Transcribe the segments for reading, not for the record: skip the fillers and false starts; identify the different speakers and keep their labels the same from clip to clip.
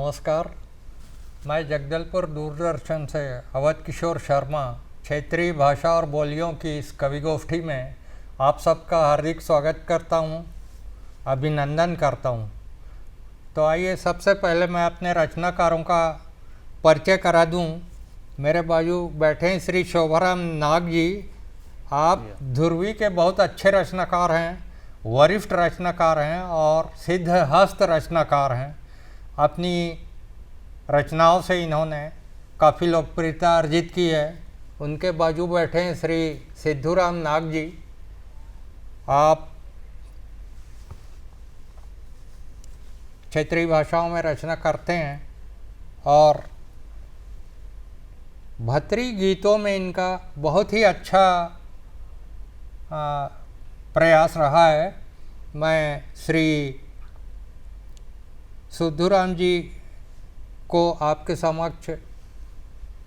Speaker 1: नमस्कार। मैं जगदलपुर दूरदर्शन से अवध किशोर शर्मा क्षेत्रीय भाषा और बोलियों की इस कवि गोष्ठी में आप सबका हार्दिक स्वागत करता हूं, अभिनंदन करता हूं। तो आइए सबसे पहले मैं अपने रचनाकारों का परिचय करा दूं। मेरे बाजू बैठे हैं श्री शोभाराम नाग जी। आप ध्रुवी के बहुत अच्छे रचनाकार हैं, वरिष्ठ रचनाकार हैं और सिद्ध हस्त रचनाकार हैं। अपनी रचनाओं से इन्होंने काफ़ी लोकप्रियता अर्जित की है। उनके बाजू बैठे हैं श्री सिद्धूराम नाग जी। आप क्षेत्रीय भाषाओं में रचना करते हैं और भतरी गीतों में इनका बहुत ही अच्छा प्रयास रहा है। मैं श्री सिद्धूराम जी को आपके समक्ष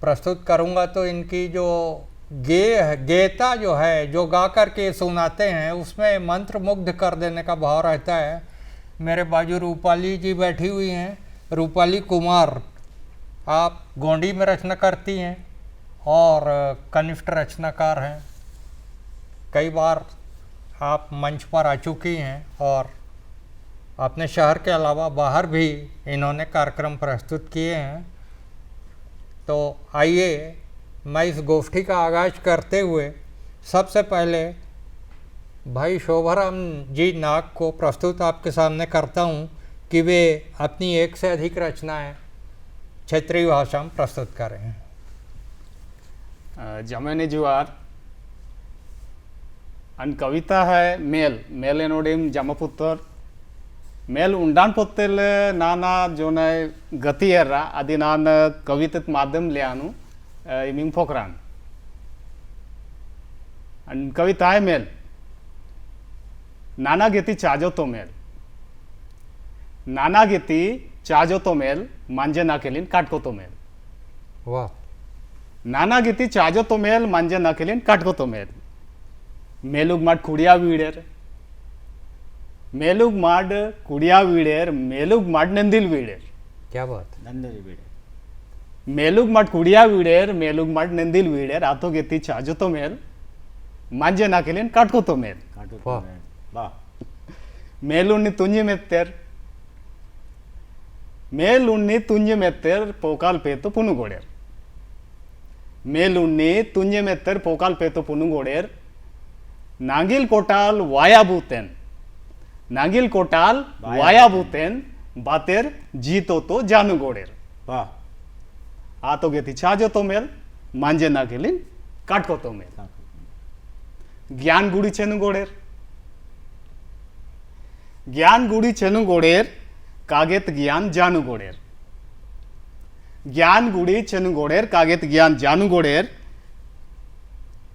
Speaker 1: प्रस्तुत करूंगा। तो इनकी जो गेयता जो है, जो गा कर के सुनाते हैं, उसमें मंत्र मुग्ध कर देने का भाव रहता है। मेरे बाजू रूपाली जी बैठी हुई हैं। रूपाली कुमार, आप गोंडी में रचना करती हैं और कनिष्ठ रचनाकार हैं। कई बार आप मंच पर आ चुकी हैं और अपने शहर के अलावा बाहर भी इन्होंने कार्यक्रम प्रस्तुत किए हैं। तो आइए मैं इस गोष्ठी का आगाज़ करते हुए सबसे पहले भाई शोभाराम जी नाग को प्रस्तुत आपके सामने करता हूं कि वे अपनी एक से अधिक रचनाएं क्षेत्रीय भाषा में प्रस्तुत करें।
Speaker 2: जमने जुआर अन कविता है मेल मेल एनोडिम जमपुत्र मेल उंडान पोत्तेल नाना जो न गति एर्रा अदि नान कविता माध्यम ले आनु इमिंग फोकरान अन कविता है मेल नाना गति चाजो तो मेल नाना गति चाजो तो मेल मांजे नाकेलिन काटको तो मेल।
Speaker 1: वाह।
Speaker 2: नाना गति चाजो तो मेल मांजे नाकेलिन काटको तो मेल मेलुग माड कुड़िया वीडेर मेलुग माड कुड़िया वीडेर मेलुग माड नंदिल वीडेर।
Speaker 1: क्या बात।
Speaker 3: नंदरी बीड़े
Speaker 2: मेलुग माड कुड़िया वीडेर मेलुग माड नंदिल वीडेर आतो गेती चाजो तो मेल मांजे नाकेलिन काटको तो मेल।
Speaker 1: वाह।
Speaker 3: वाह
Speaker 2: मेलुन्नी तुंजी मेत्तेर मेलुन्नी तुंजी मेत्तेर पोकाल पेतो पुनुगोडेर मेलुन्नी तुंजी मेत्तेर पोकाल पेतो पुनुगोडेर नांगिल कोटाल वायाबूतेन नांगिल कोटाल वायाबूतेन बातेर जीतो तो जानू गोडेर।
Speaker 3: वाह
Speaker 2: आतो गेती चाजो तो मेल मांजे नाकेलिन काटको तो मेल। ज्ञान गुड़ी चेनु गोडेर ज्ञान गुड़ी चेनु गोडेर कागेत ज्ञान जानू गोडेर ज्ञान गुड़ी चेनु गोडेर कागेत ज्ञान जानू गोडेर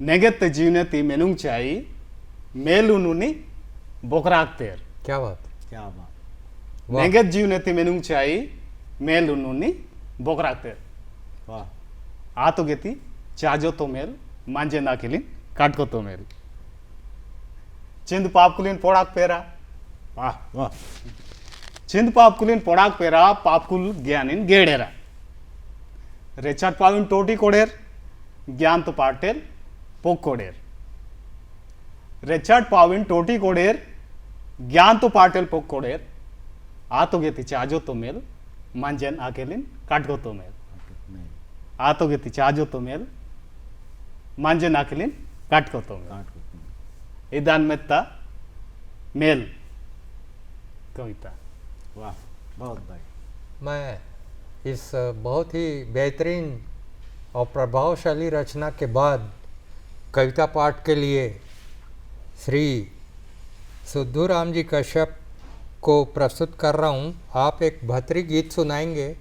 Speaker 2: नेगेत जीवनती मेनुंग चाई मेलुनुनी बोकराक्तेर।
Speaker 1: क्या बात।
Speaker 3: क्या बात
Speaker 1: वाह।
Speaker 2: नेगेत जीवनती मेनुंग चाई मेलुनुनी बोकराक्तेर
Speaker 3: वाह
Speaker 2: आतो गेती चाजो तो मेल मांजे नाकेलिन काटको तो मेल। चिंद पापकुलिन पोड़ाक पेरा
Speaker 3: वाह वाह
Speaker 2: चिंद पापकुलिन पोड़ाक पेरा पापकुल ज्ञानिन गेडेरा रेचाट पाविन टोटी कोडेर ज्ञान तो पाटेल पोक कोडेर रेचाट पाविन टोटी कोडेर ज्ञान तो पाटेल पोक कोडेर आतो गेती चाजो तो मेल मांजेन आकेलिन काटको तो मेल आतो गेती चाजो तो मेल मांजेन आकेलिन काटको तो मेल। इदान मेत्ता मेल कविता।
Speaker 3: वाह बहुत भाई।
Speaker 1: मैं इस बहुत ही बेहतरीन और प्रभावशाली रचना के बाद कविता पाठ के लिए श्री सिद्धूराम जी कश्यप को प्रस्तुत कर रहा हूँ। आप एक भतरी गीत सुनाएंगे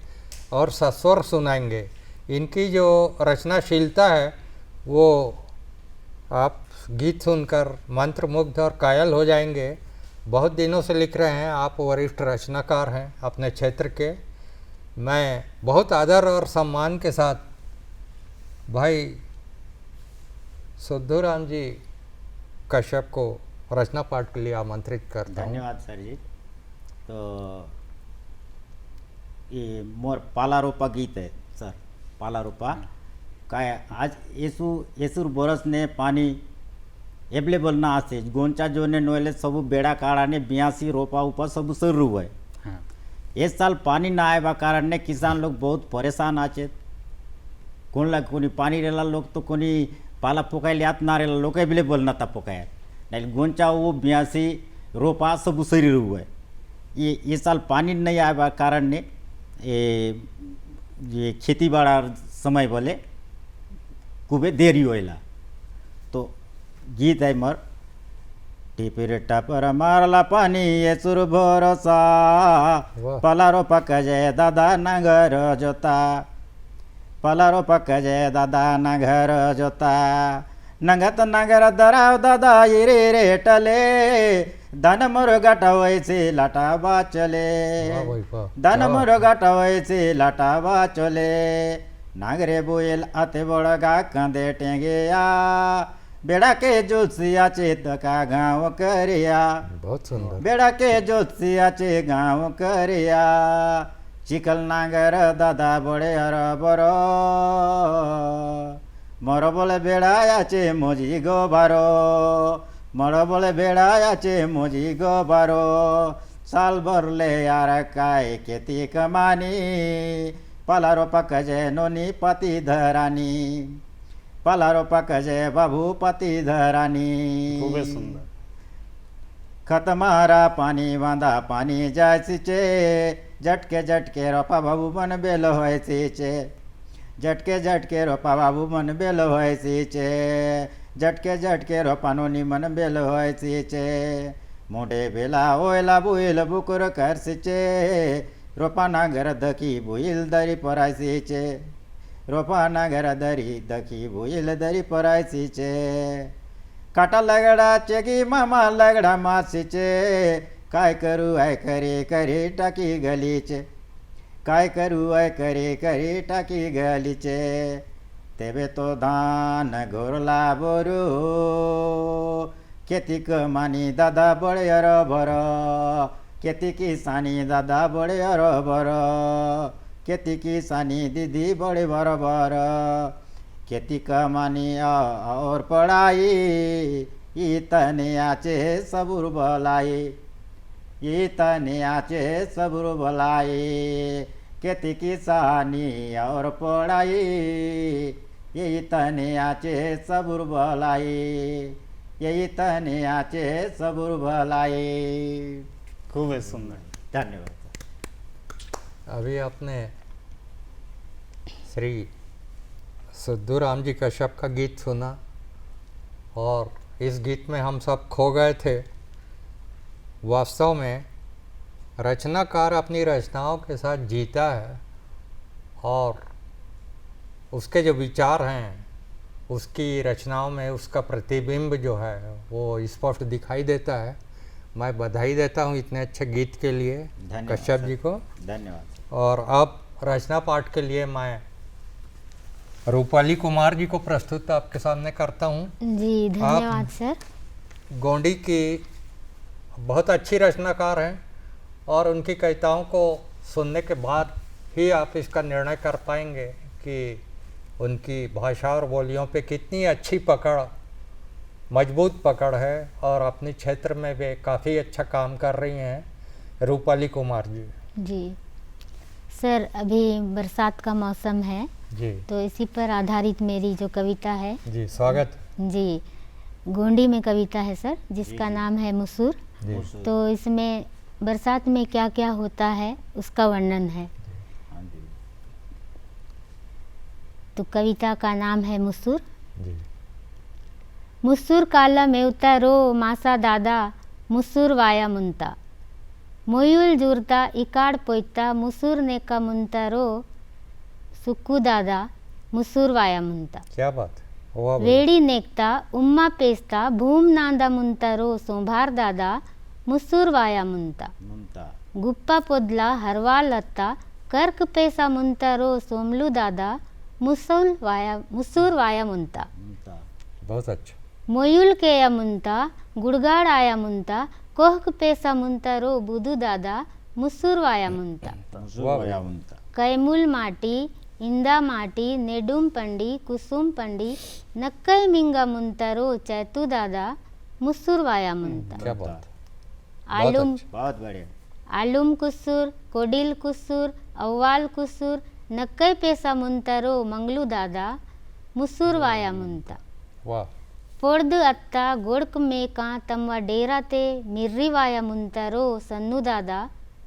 Speaker 1: और सस्वर सुनाएंगे। इनकी जो रचनाशीलता है वो आप गीत सुनकर मंत्रमुग्ध और कायल हो जाएंगे। बहुत दिनों से लिख रहे हैं, आप वरिष्ठ रचनाकार हैं अपने क्षेत्र के। मैं बहुत आदर और सम्मान के साथ भाई सिद्धूराम जी कश्यप को रचना पाठ के लिए आमंत्रित करता हूँ।
Speaker 3: धन्यवाद सर जी। तो ये मोर पाला रोपा गीत है सर, पाला रोपा काय आज येसूर बरस ने पानी एवलेबल ना आसे गोंचा जो ने नोले सब बेड़ा काड़ा ने 82 रोपा ऊपर सब शुरू हुए।
Speaker 2: हाँ
Speaker 3: इस साल पानी ना आए कारण ने किसान लोग बहुत परेशान आचे। कोणी पानी रेला लोग तो कोणी पाला पोकाय लियात ना रेला लोग एवलेबल ना था पोकाय नहीं गोंचा वो 82 रोपा सब शरीर हुए। ये साल पानी नहीं आए कारण ने ये खेती बाड़ा समय बोले खूबे देरी होइला। तो गीत है मर टिपिर टापर मारला पानी ये सुर भरोसा
Speaker 1: वाह।
Speaker 3: पलारो पक जय दादा नगर जोता पलारो पक जय दादा नगर जोता नंगत नगर दराव दादा इरे रे टले धन मोर गटवायचे लाटा बाचले
Speaker 1: वाह भाई वाह।
Speaker 3: धन मोर गटवायचे लाटा बाचले नागरे बोयल आते बड़गा कंदे टेंगेया बेड़ा के जोशिया चेत का गाँव करिया
Speaker 1: बहुत सुंदर।
Speaker 3: बेड़ा के जोशिया चे गाँव करिया चिकल नागर दादा बड़े हर बरो मोर बोले बेड़ाया चे मोजी गो बारो मोर बोले बेड़ाया चे मोजी गो बारो साल भर ले यार काय खेती कमानी पलारो पक जय नोनी पति धरानी पलारो पक जय बाबू पति धरानी
Speaker 2: खूबे सुंदर।
Speaker 3: खतमारा पानी बांधा पानी जायसी चे झटके झटके रोपा बाबू मन बेल होयसी चे झटके झटके रोपा बाबू मन बेल होयसी चे झटके झटके रोपा नोनी मन बेल होयसी चे मोढे बेला ओयला बुईल बुकुर करसी चे रोपा नागर दकी बुईल दरी परायसी चे रोपा नागर दरी दकी बुईल दरी परायसी चे काटा लगड़ा चेगी मामा लगड़ा मासीचे काय करू आय करे करे टाकी गलीचे काय करू आय करे करे टाकी गलीचे तेबे तो धान घोरला बोरू खेती कमानी दादा बड़े अर भर खेती किसानी दादा बड़े अर भर खेती किसानी दीदी बड़े बराबर खेती कमानी और पढ़ाई इतने आचे सबुर भलाई इतने आचे सबुर भलाई खेती किसानी और पढ़ाई इतने आचे सबुर भलाई इतने आचे सबुर भलाई।
Speaker 2: खूबे सुंदर।
Speaker 3: धन्यवाद।
Speaker 1: अभी आपने श्री सिद्धू राम जी कश्यप का गीत सुना और इस गीत में हम सब खो गए थे। वास्तव में रचनाकार अपनी रचनाओं के साथ जीता है और उसके जो विचार हैं उसकी रचनाओं में उसका प्रतिबिंब जो है वो स्पष्ट दिखाई देता है। मैं बधाई देता हूँ इतने अच्छे गीत के लिए कश्यप जी को।
Speaker 3: धन्यवाद।
Speaker 1: और अब रचना पाठ के लिए मैं रूपाली कुमार जी को प्रस्तुत आपके सामने करता हूँ।
Speaker 4: जी धन्यवाद सर।
Speaker 1: गोंडी की बहुत अच्छी रचनाकार हैं और उनकी कविताओं को सुनने के बाद ही आप इसका निर्णय कर पाएंगे कि उनकी भाषा और बोलियों पे कितनी अच्छी पकड़, मजबूत पकड़ है और अपने क्षेत्र में वे काफ़ी अच्छा काम कर रही हैं। रूपाली कुमार जी।
Speaker 4: जी सर, अभी बरसात का मौसम है
Speaker 1: जी,
Speaker 4: तो इसी पर आधारित मेरी जो कविता है।
Speaker 1: जी स्वागत।
Speaker 4: जी गोंडी में कविता है सर, जिसका नाम है मुसूर।
Speaker 1: जी
Speaker 4: तो इसमें बरसात में क्या क्या होता है उसका वर्णन है। तो कविता का नाम है मुसूर।
Speaker 1: जी।
Speaker 4: मुसूर काला में उतारो मासा दादा मुसूर वाया मुंता मोयुल जूरता इकाड़ पोइता मुसूर ने का मुंतारो सुक्कू दादा मुसूर वाया मुंता
Speaker 1: क्या बात है, वाह भाई।
Speaker 4: वेड़ी नेकता उम्मा पेस्ता भूम नांदा मुंतारो सोंभार दादा मुसूर वाया मुंता गुप्पा पोदला हरवा लत्ता कर्क पेसा मुंतारो सोमलू दादा मुसूर वाया मुंता
Speaker 1: बहुत अच्छा।
Speaker 4: मोयुल केया मुंता गुड़गाड़ आया मुंता कोहक पेसा मुंतारो बुदू दादा ముస్సూర్వాయ ముంత
Speaker 3: ముసురువాయ ముంత
Speaker 4: కైముల్ మాటి ఇందా మాటి నెడుం పండి కుసుం పండి నక్కై మింగ ముంతరో చైతు దాదా ముస్సూర్వాయ ముంత
Speaker 1: क्या बात है।
Speaker 4: आलूम
Speaker 3: बहुत बढ़िया
Speaker 4: आलूम कुस्सूर कोडिल कुस्सूर अव्वाल कुस्सूर नक्कै पेसा मुंतरो मंगलू दादा मुस्सूरवाया मुंता
Speaker 1: वाह
Speaker 4: पोर्द अत्ता गोड़क मेका तम्वा डेराते मिर्रीवाया मुंतरो सन्नु दादा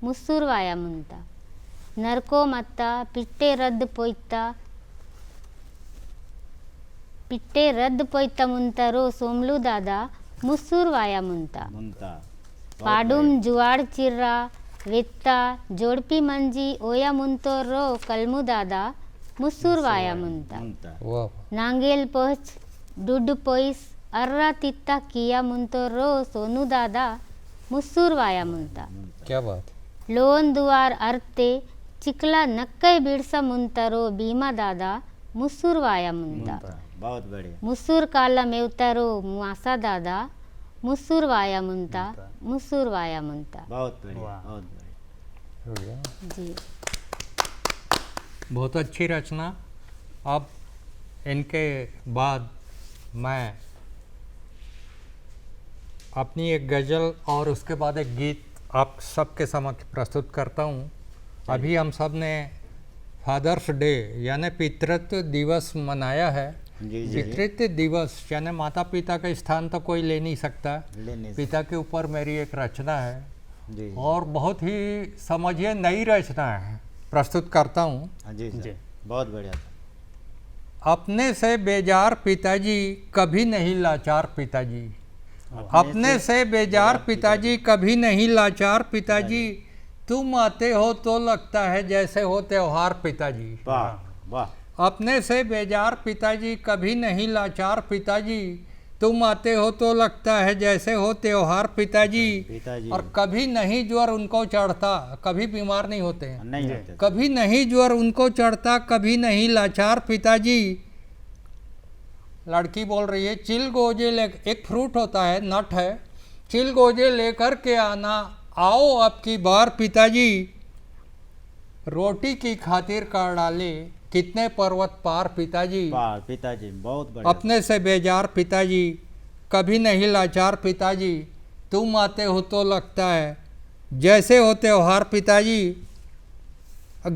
Speaker 4: मुस्सूरवाया मुंता नरको मत्ता पिट्टे रद्द पोइत्ता मुंतरो सोमलू दादा मुस्सूरवाया मुंता
Speaker 3: मुंता
Speaker 4: पाडुम जुआड़ चिर्रा वेत्ता जोड़पी मंजी ओया मुंतोरो कलमु दादा मुस्सूरवाया मुंता
Speaker 3: मुंता
Speaker 1: वाह
Speaker 4: नांगेल पोच डुड पोइस अर्रा तित्ता किया मुंतोरो सोनू दादा मुस्सूरवाया मुंता
Speaker 1: क्या बात है।
Speaker 4: लोन दुआर अर्ते चिकला नक्कै बिड़सा मुंतरो बीमा दादा मुस्सूरवाया मुंता
Speaker 3: बहुत बढ़िया
Speaker 4: मुस्सूर काला मेवतरो मुआसा दादा मुस्सूरवाया मुंता मुस्सूरवाया मुंता
Speaker 3: बहुत बढ़िया बहुत बढ़िया
Speaker 4: जी
Speaker 1: बहुत अच्छी रचना। अब इनके बाद मैं अपनी एक गज़ल और उसके बाद एक गीत आप सबके समक्ष प्रस्तुत करता हूँ। अभी हम सब ने फादर्स डे यानी पितृत्व दिवस मनाया है।
Speaker 3: जी जी
Speaker 1: पितृत्व दिवस यानी माता पिता का स्थान तो कोई ले नहीं सकता।
Speaker 3: ले नहीं
Speaker 1: पिता के ऊपर मेरी एक रचना है
Speaker 3: जी
Speaker 1: और बहुत ही समझिए नई रचना है, प्रस्तुत करता हूँ।
Speaker 3: हाँ जी सर बहुत बढ़िया था
Speaker 1: अपने से बेजार पिताजी कभी नहीं लाचार पिताजी, अपने से बेजार पिताजी कभी नहीं लाचार पिताजी, तुम आते हो तो लगता है जैसे हो त्योहार पिताजी।
Speaker 3: वाह वाह
Speaker 1: अपने से बेजार पिताजी कभी नहीं लाचार पिताजी, तुम आते हो तो लगता है जैसे हो त्योहार पिताजी।
Speaker 3: पिताजी
Speaker 1: और कभी नहीं ज्वर उनको चढ़ता, कभी बीमार नहीं होते हैं,
Speaker 3: नहीं होते थे।
Speaker 1: कभी नहीं ज्वर उनको चढ़ता, कभी नहीं लाचार पिताजी। लड़की बोल रही है चिल गोजे ले, एक फ्रूट होता है, नट है, चिल गोजे लेकर के आना आओ अब की बार पिताजी, रोटी की खातिर कर डाले कितने पर्वत पार पिताजी।
Speaker 3: वाह पिताजी बहुत बढ़िया
Speaker 1: अपने से बेजार पिताजी कभी नहीं लाचार पिताजी, तुम आते हो तो लगता है जैसे हो त्योहार पिताजी।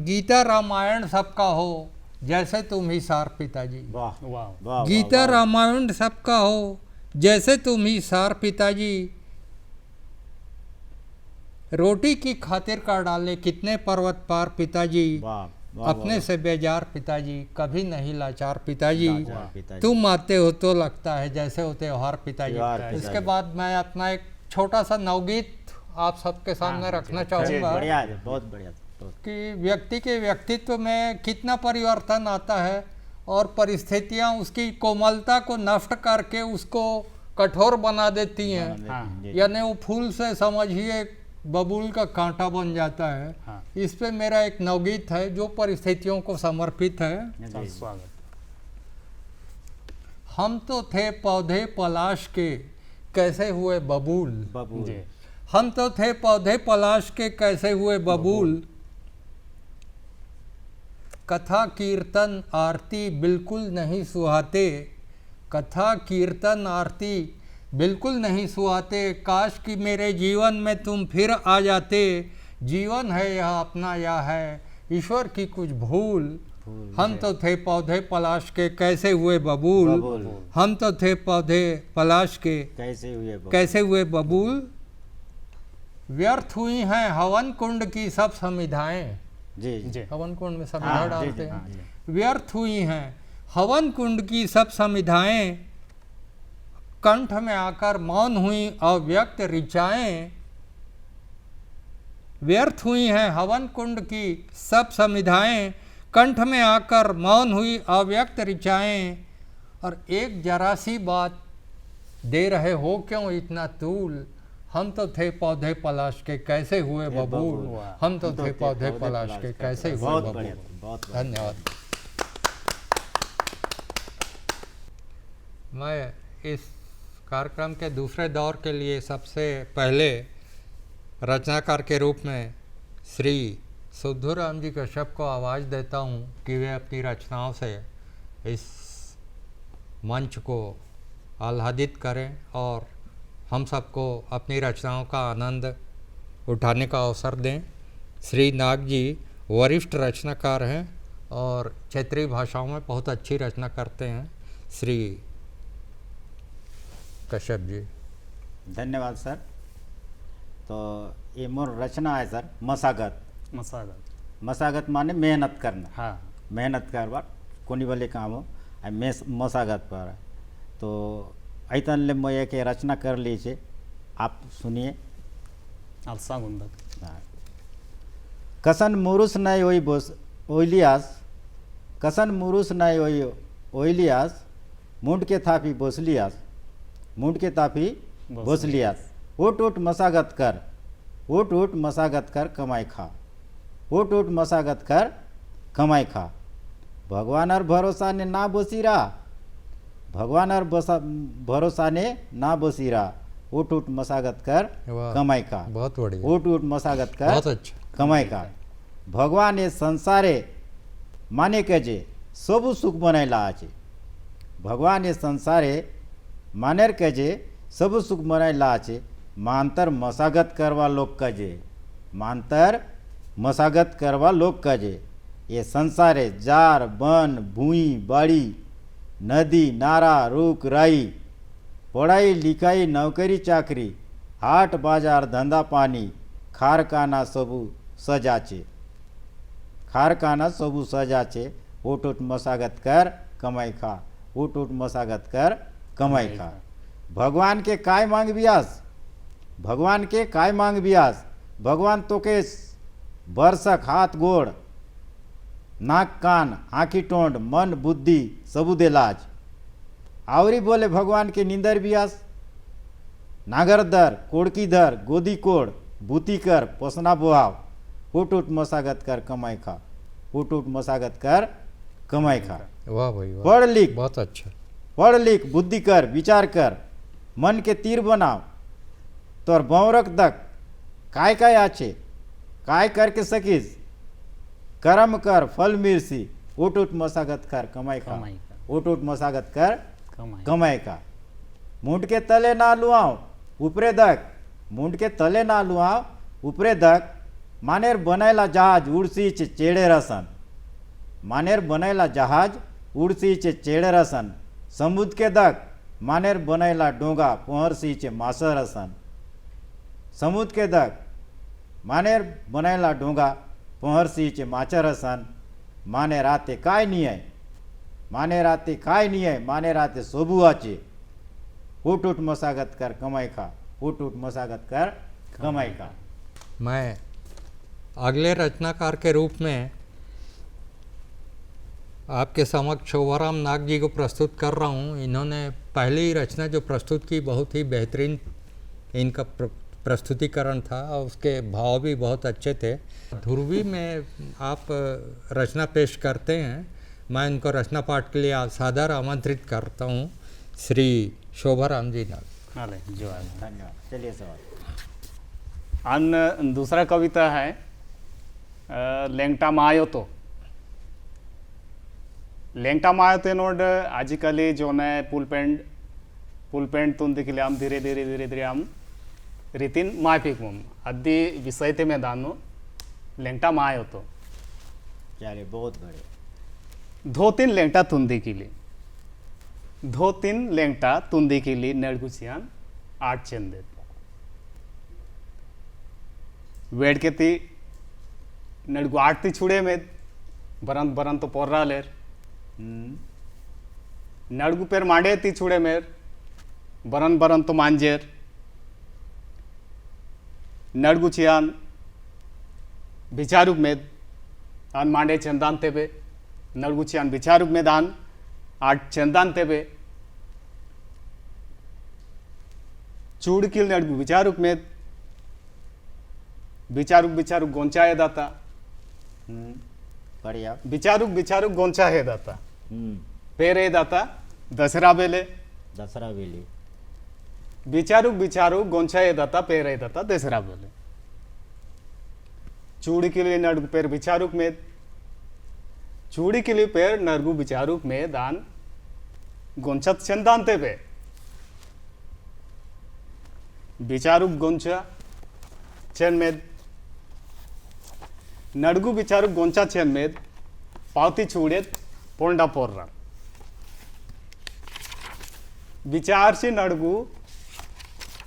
Speaker 1: गीता रामायण सबका हो जैसे तुम ही सार पिताजी,
Speaker 3: वाह
Speaker 2: वाह
Speaker 3: वाह
Speaker 1: गीता रामायण सबका हो जैसे तुम ही सार पिताजी, रोटी की खातिर कर डाले कितने पर्वत पार पिताजी।
Speaker 3: वाह
Speaker 1: अपने से बेजार पिताजी कभी नहीं लाचार पिताजी,
Speaker 3: लाचार पिताजी।
Speaker 1: तुम आते हो तो लगता है जैसे हो त्योहार पिताजी।
Speaker 3: त्योहार पिताजी।
Speaker 1: इसके बाद मैं अपना एक छोटा सा नवगीत आप सबके सामने रखना चाहूँगा
Speaker 3: बढ़िया है बहुत बढ़िया बहुत
Speaker 1: कि व्यक्ति के व्यक्तित्व में कितना परिवर्तन आता है और परिस्थितियाँ उसकी कोमलता को नष्ट करके उसको कठोर बना देती हैं।
Speaker 2: हाँ।
Speaker 3: जी।
Speaker 1: यानी वो फूल से समझिए बबूल का कांटा बन जाता है।
Speaker 2: हाँ।
Speaker 1: इस पे मेरा एक नवगीत है जो परिस्थितियों को समर्पित है।
Speaker 3: जी।
Speaker 2: स्वागत
Speaker 1: हम तो थे पौधे पलाश के कैसे हुए बबूल,
Speaker 3: बबूल
Speaker 2: जी
Speaker 1: हम तो थे पौधे पलाश के कैसे हुए बबूल, कथा कीर्तन आरती बिल्कुल नहीं सुहाते, कथा कीर्तन आरती बिल्कुल नहीं सुहाते, काश कि मेरे जीवन में तुम फिर आ जाते, जीवन है यह अपना या है ईश्वर की कुछ भूल, हम तो थे पौधे पलाश के कैसे हुए बबूल,
Speaker 3: बबूल।
Speaker 1: हम तो थे पौधे पलाश के
Speaker 3: कैसे हुए बबूल?
Speaker 1: कैसे हुए बबूल, व्यर्थ हुई हैं हवन कुंड की सब समिधाएं,
Speaker 3: जी
Speaker 2: जी
Speaker 1: हवन कुंड में समिधा
Speaker 3: हाँ, जी,
Speaker 1: डालते
Speaker 3: जी,
Speaker 1: हैं,
Speaker 3: हाँ, जी।
Speaker 1: व्यर्थ हुई हैं हवन कुंड की सब समिधाएं, कंठ में आकर मौन हुई अव्यक्त ऋचाएं, व्यर्थ हुई हैं हवन कुंड की सब समिधाएं, कंठ में आकर मौन हुई अव्यक्त ऋचाएं, और एक जरा सी बात दे रहे हो क्यों इतना तूल, हम तो थे पौधे पलाश के कैसे हुए बबूल,
Speaker 2: वाह।
Speaker 1: हम तो थे पौधे पलाश के कैसे हुए
Speaker 3: बहुत
Speaker 1: बबूल।
Speaker 3: बढ़िया बहुत बढ़िया।
Speaker 1: धन्यवाद। मैं इस कार्यक्रम के दूसरे दौर के लिए सबसे पहले रचनाकार के रूप में श्री सुद्धूराम जी कश्यप को आवाज़ देता हूँ कि वे अपनी रचनाओं से इस मंच को आह्लादित करें और हम सबको अपनी रचनाओं का आनंद उठाने का अवसर दें। श्री नाग जी वरिष्ठ रचनाकार हैं और क्षेत्रीय भाषाओं में बहुत अच्छी रचना करते हैं। श्री कश्यप जी।
Speaker 3: धन्यवाद सर। तो ये मोर रचना है सर, मशागत।
Speaker 2: मसागत।
Speaker 3: मशागत माने मेहनत करना।
Speaker 2: हाँ।
Speaker 3: मेहनत करवा कोनी वाले काम हो मशागत पर। तो ऐतन ले मैं एक रचना कर ली छे, आप सुनिए।
Speaker 2: आप सांगुंदक।
Speaker 3: हाँ। कसन मुरुस नहीं होई बोस ओइलियास, कसन मुरुस नहीं होई ओइलियास, मुंड के थापी बोसलियास, मुंड के तापी बोसलियास। ओट ओट मशागत कर, ओट ओट मशागत कर कमाई खा, ओट ओट मशागत कर कमाई खा। भगवानर भरोसा ने ना बसीरा, भगवानर भरोसा ने ना बसीरा। ओट ओट मशागत कर
Speaker 1: वाह,
Speaker 3: कमाई खा।
Speaker 1: बहुत बढ़िया,
Speaker 3: ओट ओट मशागत कर
Speaker 1: बहुत अच्छा।
Speaker 3: कमाई खा। भगवान ये संसारे माने कजे सबु सुख बनाइला आचे, भगवान ये संसारे मानेर कजे सबु सुख बनाइला आचे। मांतर मशागत करवा लोग कजे, मांतर मशागत करवा लोग कजे। ये संसारे जार बन भूई बाड़ी नदी नारा रुख राई, पढ़ाई लिखाई नौकरी चाकरी, हाट बाजार धंधा पानी, खारखाना सबू सजाचे, खारखाना सबू सजाचे। ओट ओट मशागत कर कमाई खा, ओट ओट मशागत कर कमाई खा। भगवान के काय मांग बियास, भगवान के काय मांग बियास। भगवान तो के बरसक हाथ गोड़ नाक कान आँखी टोंड मन बुद्धि सबू देलाज। आवरी बोले भगवान के निंदर बियास। नागर दर कोड़की धर गोदी कोड़ बूती कर पोसना बोहाव। उठ उठ मशागत कर कमाई खा, उठ उठ मशागत कर कमाई खा।
Speaker 1: वाह भाई वाह,
Speaker 3: पढ़ लिख,
Speaker 1: बहुत अच्छा।
Speaker 3: पढ़ लिख बुद्धि कर विचार कर, मन के तीर बनाव। तोर बौरक तक काय काय आचे, काय करके सकीस। कर्म कर फल मिर्सी, उठ उठ मशागत कर कमाई खा,
Speaker 2: कमाई खा।
Speaker 3: उठ उठ मशागत कर
Speaker 2: कमाई।
Speaker 3: कमाई का। मुंड के तले ना लुआओ ऊपरे दक, मुंड के तले ना लुआओ ऊपरे दक। मानेर बनायला जहाज उड़सी चे चेड़े रसन, मानेर बनायला जहाज उड़सी चे चेड़े रसन। समुद्र के दक मानेर बनायला डोंगा पहरसी चे मासर रसन, समुद्र के दक मानेर बनायला डोंगा पहरसी चे माचर रसन। माने राते काय नहीं है, माने राते काय नहीं है, माने राते सोबू आचे। उठ उठ मशागत कर कमाई खा, उठ उठ मशागत कर कमाई खा।
Speaker 1: मैं अगले रचनाकार के रूप में आपके समक्ष शोभाराम नाग जी को प्रस्तुत कर रहा हूँ। इन्होंने पहली रचना जो प्रस्तुत की बहुत ही बेहतरीन इनका प्रस्तुतिकरण था और उसके भाव भी बहुत अच्छे थे। ध्रुवी में आप रचना पेश करते हैं, मैं इनको रचना पाठ के लिए सादर आमंत्रित करता हूँ। श्री शोभाराम जी नाग।
Speaker 2: हाले जो है।
Speaker 3: धन्यवाद। चलिए सवाल।
Speaker 2: अन्य दूसरा कविता है लेंगटा मायो तो। लेंगटा मायो तो नोड आजिकली जो ने पुल पेंट तुम दिखले आम धीरे धीरे आम रीतिन माफिक मम अद्दी विषय ते में दानो लेंगटा मायो तो।
Speaker 3: चलिए बहुत बढ़िया।
Speaker 2: धो तीन लेंगटा तुंदी किली, धो तीन लेंगटा तुंदी किली नड़गुचियान आठ चंदे वेड़ के ती नड़गु आठ छुड़े में बरन तो पोर्रा लेर नड़गु पेर मांडे ती छुड़े मेर बरन तो मांजेर नड़गु चियान बिचारुक में आन मांडे चंदान तेबे नड़गु चियान बिचारुक में दान आठ चंदान तेबे चूड़ किल नड़गु बिचारुक में बिचारुक गोंचा है दाता।
Speaker 3: बढ़िया।
Speaker 2: बिचारुक गोंचा है दाता पेरे दाता दसरा बेले
Speaker 3: दसरा वेली।
Speaker 2: बिचारुक गोंचा है दाता पेरे दाता दसरा बेले। चूड़ी के लिए नडगु पेर विचारुक में चूड़ी के लिए पेर नरगु विचारुक में दान गोंचत चंदानते पे विचारुक गोंचा चेन में नडगु विचारुक गोंचा चेन में पावती चूड़े पोंडा पोर्रा विचार से नडगु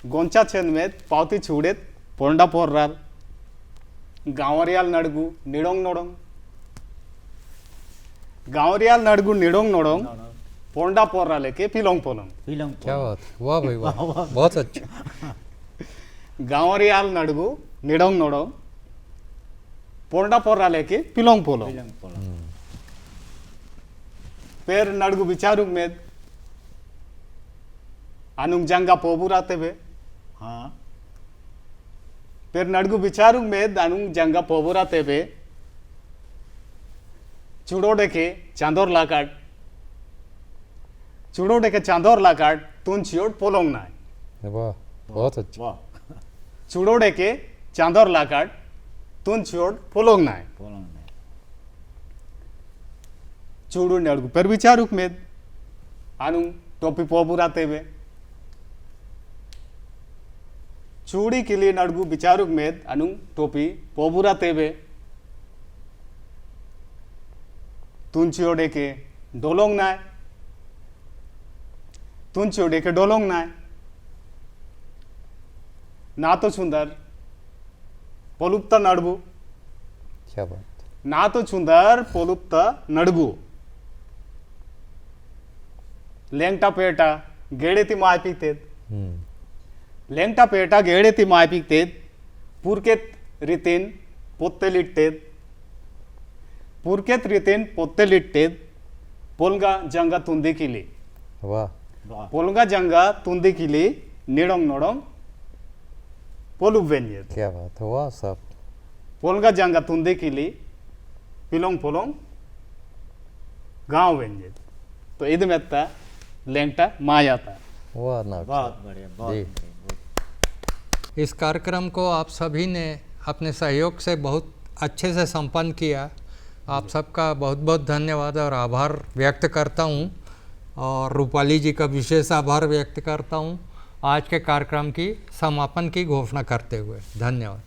Speaker 2: गोंचा चेन में पावती चूड़े पोंडा पोर्रा गांवरियाल नडगु निडोंग नोडोंग गांवरियाल नडगु निडोंग नोडोंग पोंडा पोर्रा लेके पिलोंग पोलोंग
Speaker 1: क्या बात है, वाह भाई वाह, बहुत अच्छा।
Speaker 2: गांवरियाल नडगु निडोंग नोडोंग पोंडा पोर्रा लेके पिलोंग पोलोंग पेर नडगु विचारुक में अनुंग जंगा पोबुराते बे
Speaker 3: हाँ
Speaker 2: पेर नडगु विचारुक में अनुंग जंगा पोबुराते बे चुड़ोडे के चांदोर लाकाट चुड़ोडे के चांदोर लाकाट तुन चियोट पोलोंग नाय
Speaker 1: वाह बहुत अच्छा।
Speaker 3: वाह
Speaker 2: चुड़ोडे के चांदोर लाकाट तुन चियोट पोलोंग नाय
Speaker 3: पोलोंग ने
Speaker 2: चूड़ू नडगु पेर विचारुक में अनुंग टोपी पोबुराते बे चूड़ी के लिए नडगु विचारुक में अनुंग टोपी पोबुराते बे तुंचियोडे के डोलोंग नाय तुंचियोडे के डोलोंग नाय ना तो सुंदर पोलुप्ता नडगु
Speaker 1: क्या बात,
Speaker 2: ना तो सुंदर पोलुप्ता नडगु लेंगटा PETA गेड़ेती my पीतेत लेंगटा PETA गेड़ेती my पीतेत पुरकेत written पोत्तेलिट्टेत पुरकेत written पोत्तेलिट्टेत पोलगा जंगा तुंदी किली
Speaker 1: वाह
Speaker 3: वाह
Speaker 2: पोलगा जंगा तुंदी किली निडोंग नोडोंग पोलुब वेंजेत
Speaker 1: क्या बात है, वाह साहब,
Speaker 2: पोलगा जंगा तुंदी किली पिलोंग पोलोंग गांव वेंजेत तो इद मेत्ता लेंगटा मायाता
Speaker 1: वाह ना।
Speaker 3: बहुत बढ़िया बहुत
Speaker 1: जी।
Speaker 3: बढ़िया।
Speaker 1: इस कार्यक्रम को आप सभी ने अपने सहयोग से बहुत अच्छे से संपन्न किया। आप सबका बहुत बहुत धन्यवाद और आभार व्यक्त करता हूँ, और रूपाली जी का विशेष आभार व्यक्त करता हूँ आज के कार्यक्रम की समापन की घोषणा करते हुए। धन्यवाद।